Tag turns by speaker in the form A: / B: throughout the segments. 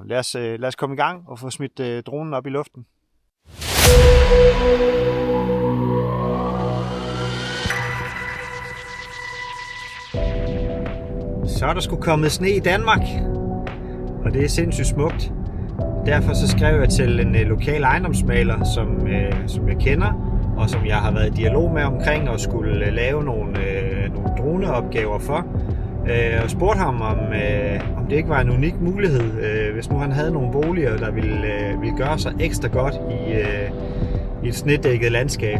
A: Lad os komme i gang og få smidt dronen op i luften. Så er der sgu kommet sne i Danmark, og det er sindssygt smukt. Derfor så skrev jeg til en lokal ejendomsmaler, som jeg kender, og som jeg har været i dialog med omkring og skulle lave nogle droneopgaver for. Og spurgte ham, om det ikke var en unik mulighed, hvis nu han havde nogle boliger, der ville gøre sig ekstra godt i et snedækket landskab.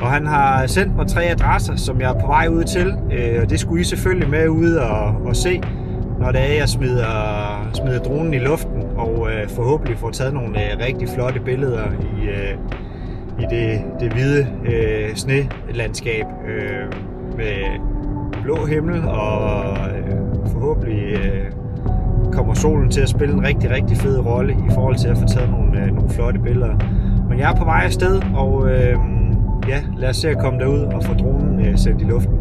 A: Og han har sendt mig 3 adresser, som jeg er på vej ud til, og det skulle I selvfølgelig med ud og se, når det er, jeg smider dronen i luften, og forhåbentlig får taget nogle rigtig flotte billeder i det hvide snelandskab med blå himmel, og forhåbentlig kommer solen til at spille en rigtig, rigtig fed rolle i forhold til at få taget nogle flotte billeder. Men jeg er på vej afsted, og lad os se at komme derud og få dronen sendt i luften.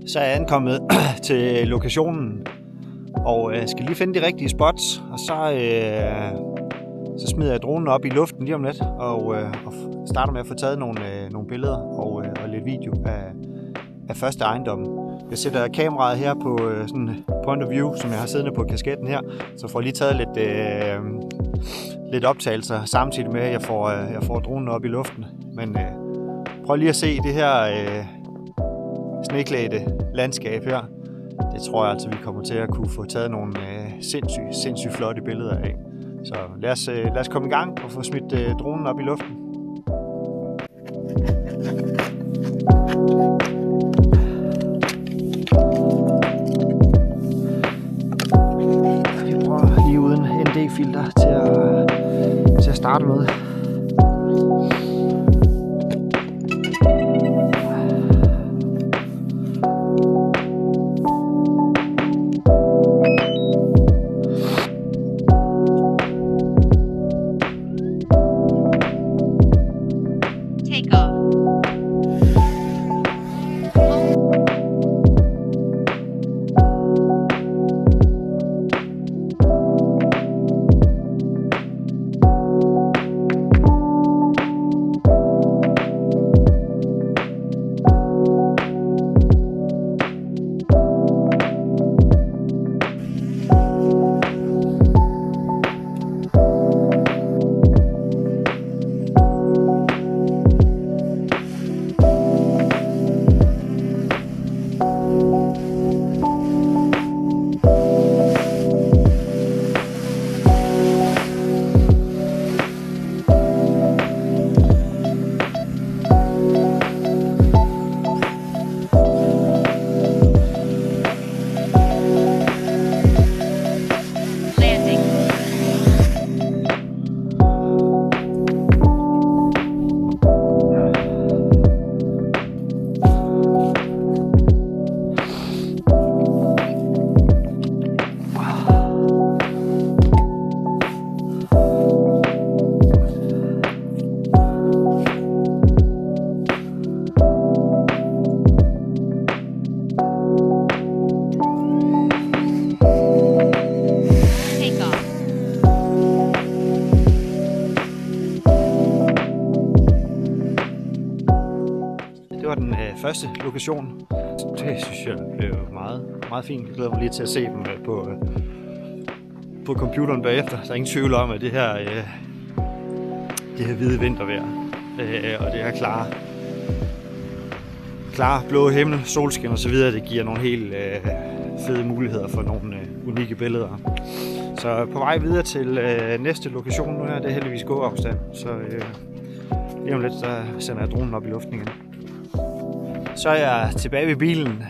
A: Så er jeg ankommet til lokationen, og skal lige finde de rigtige spots, og så smider jeg dronen op i luften lige om lidt, og starter med at få taget nogle billeder og lidt video af første ejendom. Jeg sætter kameraet her på sådan point of view, som jeg har siddende på kasketten her, så får jeg lige taget lidt optagelser samtidig med, at jeg får dronen op i luften. Men prøv lige at se det her sneklædte landskab her. Det tror jeg altså, vi kommer til at kunne få taget nogle sindssygt flotte billeder af. Så lad os komme i gang og få smidt dronen op i luften. Vi prøver lige uden ND-filter til at starte med. Det var den første lokation. Det synes jeg blev meget fint. Jeg glæder mig lige til at se dem på computeren bagefter. Der er ingen tvivl om, at det her hvide vintervejr og det her klare blå himmel, solskin og så videre, det giver nogle helt fede muligheder for nogle unikke billeder. Så på vej videre til næste lokation nu her, det er heldigvis gåafstand. Så lige om lidt, så sender jeg dronen op i luften igen. Så er jeg tilbage ved bilen,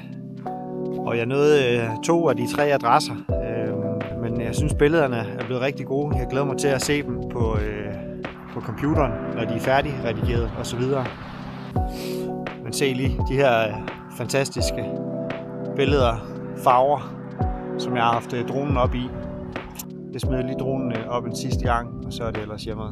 A: og jeg nåede 2 af de 3 adresser, men jeg synes billederne er blevet rigtig gode. Jeg glæder mig til at se dem på computeren, når de er færdigredigeret og så videre. Men se lige de her fantastiske billeder, farver, som jeg har haft dronen op i. Jeg smider lige dronen op en sidste gang, og så er det ellers hjemme.